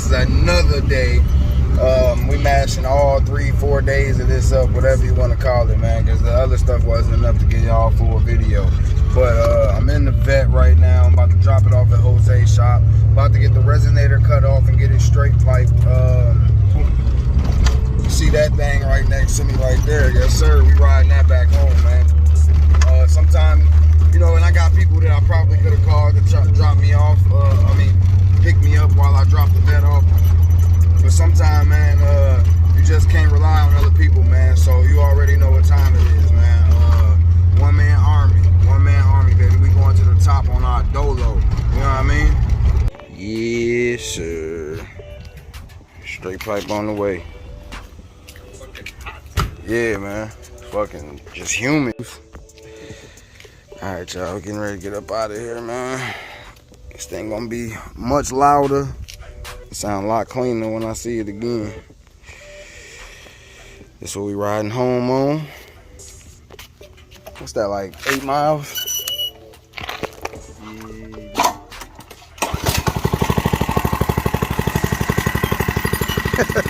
is another day. We mashing all 3-4 days of this up, whatever you want to call it, man, because the other stuff wasn't enough to get y'all full video. But I'm in the vet right now. I'm about to drop it off at Jose's shop. About to get the resonator cut off and get it straight piped. See that thing right next to me right there? Yes, sir. We riding that back home, man. Sometime, you know, and I got people that I probably could have called to drop me off. Pick me up while I drop the vet off. But sometimes, man, you just can't rely on other people, man. So you already know what time it is, man. One-man army, baby. We going to the top on our dolo. You know what I mean? Yes, sir. Straight pipe on the way. Yeah, man. Fucking just humid. Alright, y'all. Getting ready to get up out of here, man. This thing gonna be much louder. It sound a lot cleaner when I see it again. This is what we riding home on. What's that, like 8 miles? Yeah.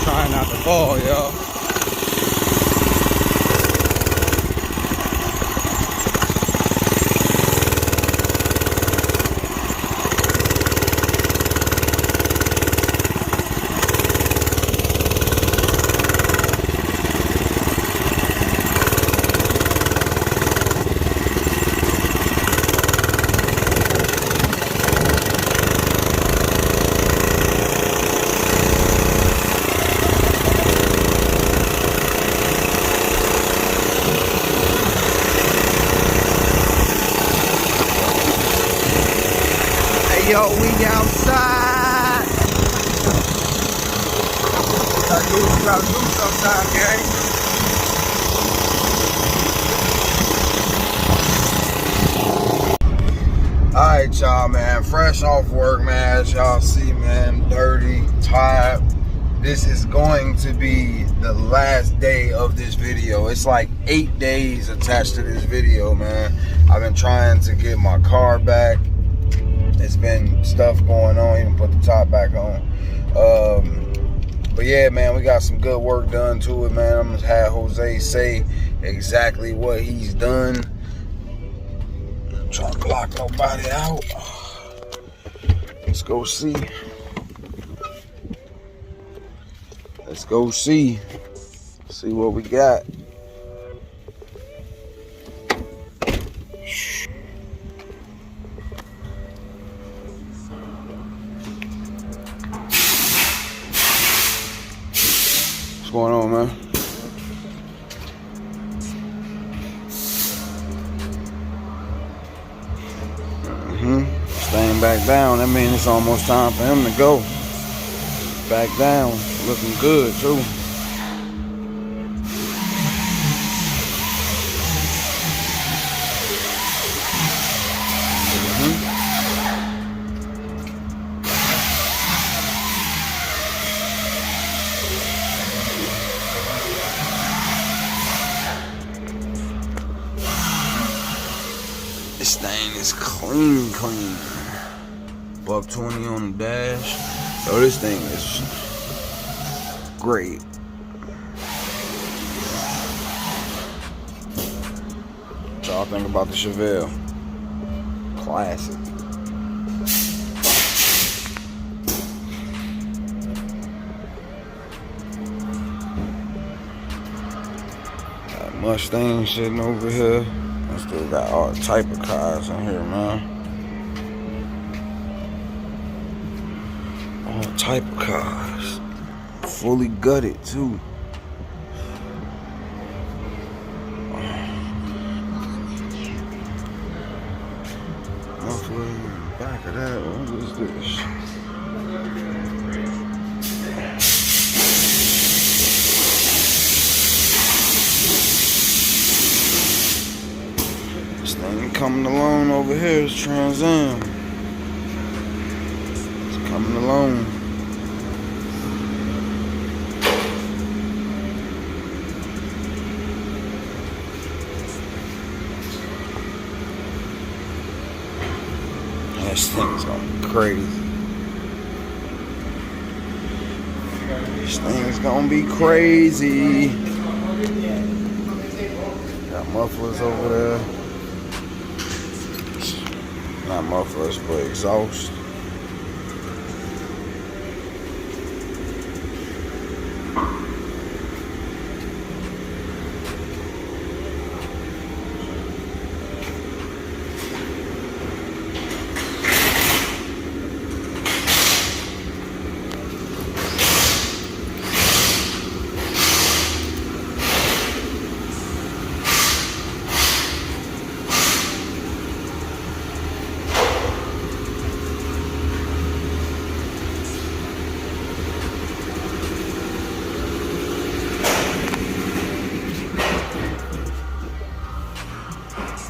Trying not to fall, y'all. Yo, we outside. Gotta do what you gotta do sometime, gang. Alright, y'all, man. Fresh off work, man. As y'all see, man. Dirty, tired. This is going to be the last day of this video. It's like 8 days attached to this video, man. I've been trying to get my car back. It's been stuff going on, even put the top back on. But yeah, man, we got some good work done to it, man. I'm gonna have Jose say exactly what he's done. I'm trying to block nobody out. Let's go see. Let's go see. See what we got. What's going on, man? Staying back down. That means it's almost time for him to go. Back down. Looking good, too. This thing is clean. Buck 20 on the dash. So this thing is great. What y'all think about the Chevelle? Classic. Got Mustang sitting over here. I still got all type of cars in here, man. All type of cars. Fully gutted, too. Muffler in the back of that. What is this? This thing coming along over here. It's Trans Am. It's coming along. This thing's gonna be crazy. This thing's gonna be crazy. Got mufflers over there. Not mufflers, but exhaust.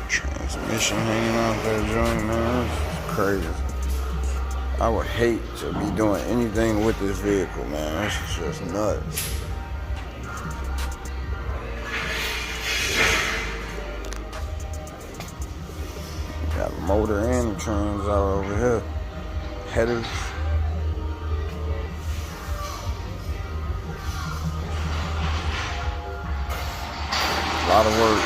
Transmission hanging out that joint, man. That's crazy. I would hate to be doing anything with this vehicle, man. This is just nuts. Got a motor and trans out over here. Headers. A lot of work.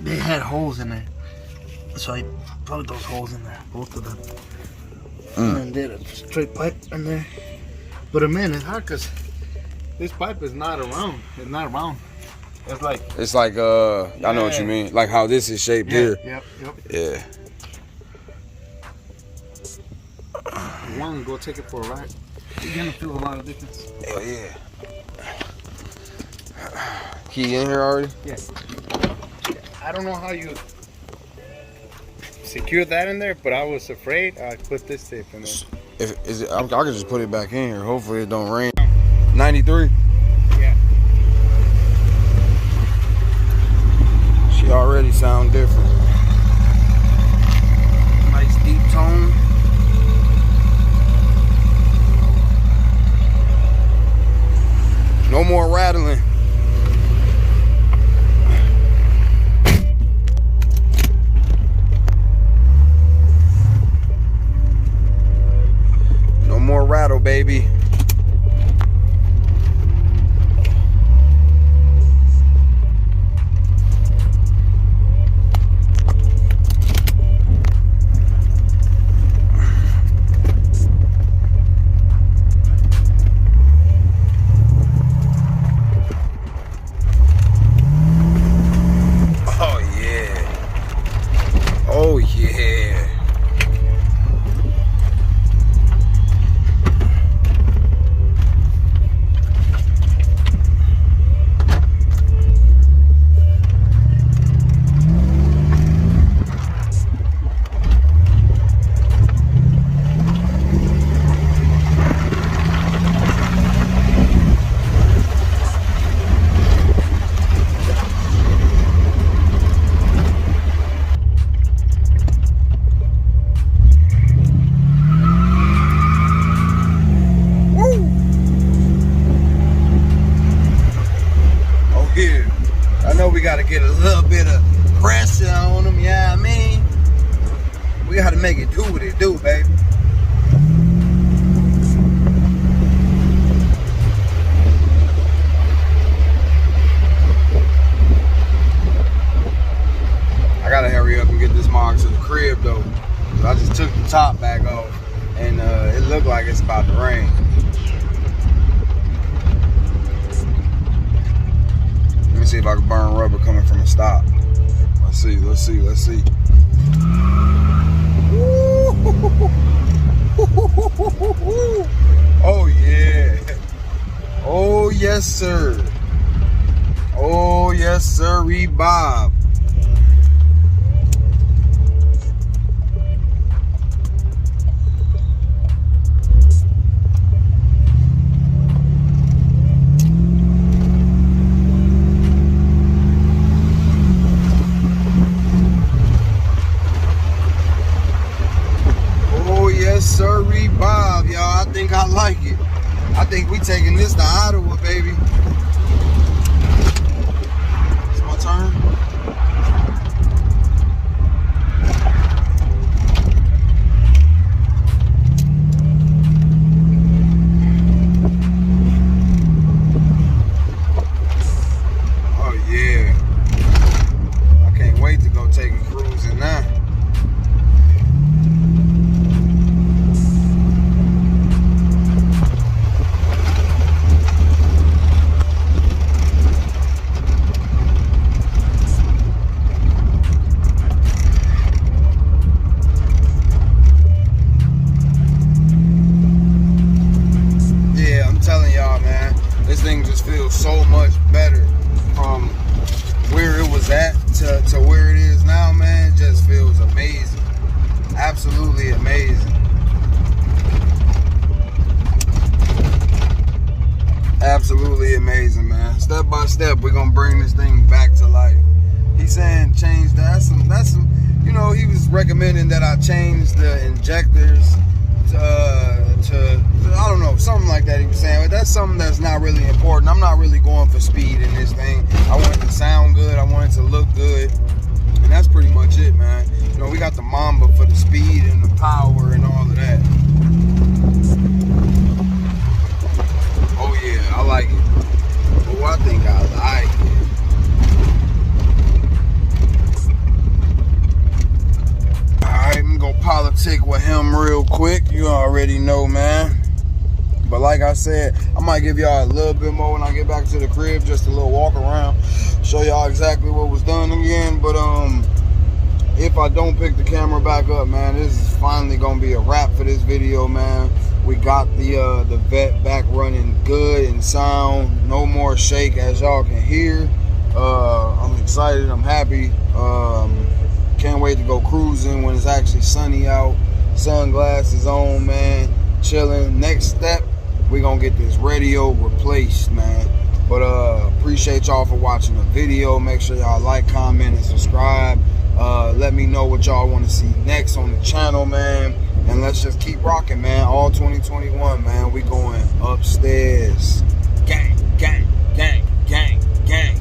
They had holes in there, so I plugged those holes in there, both of them, and did a straight pipe in there. But man, it's hard because this pipe is not around. It's not round. It's like I know what you mean. Like how this is shaped here. Yep. Yeah. You want to go take it for a ride? You're gonna feel a lot of difference. Hell yeah. Key in here already? Yeah. I don't know how you secure that in there, but I was afraid I put this tape in there. I can just put it back in here. Hopefully it don't rain. 93? Yeah. She already sound different. Nice deep tone. No more rattling. No more rattle, baby. Oh yeah. I know we got to get a little bit of pressure on them, yeah, I mean, we got to make it do what it do, baby. I got to hurry up and get this Mook to the crib, though. I just took the top back off, and it looked like it's about to rain. Let me see if I can burn rubber coming from a stop. Let's see. Oh yeah. Oh yes, sir. Oh yes, sir, Bob. like it. I think we taking this to Ottawa, baby. It's my turn. Oh yeah. I can't wait to go take a cruise in that. Telling y'all, man, this thing just feels so much better from where it was at to where it is now, man. It just feels amazing, absolutely amazing, absolutely amazing, man. Step by step, we're gonna bring this thing back to life. He's saying change that. That's some, you know, he was recommending that I change the injectors to I don't know, something like that he was saying. But that's something that's not really important. I'm not really going for speed in this thing. I want it to sound good. I want it to look good. And that's pretty much it, man. You know, we got the Mamba for the speed and the power and all of that. Oh yeah, I like it. Oh, I think I like it. Alright, I'm gonna go politic with him real quick. You already know, man. But like I said, I might give y'all a little bit more when I get back to the crib, just a little walk around, show y'all exactly what was done again. But if I don't pick the camera back up, man, this is finally gonna be a wrap for this video, man. We got the Vette back running good and sound, no more shake, as y'all can hear. I'm excited, I'm happy. Can't wait to go cruising when it's actually sunny out. Sunglasses on, man, chilling. Next step, we're gonna get this radio replaced, man. But appreciate y'all for watching the video. Make sure y'all like, comment, and subscribe. Let me know what y'all want to see next on the channel, man. And let's just keep rocking, man. All 2021, man. We going upstairs. Gang, gang, gang, gang, gang.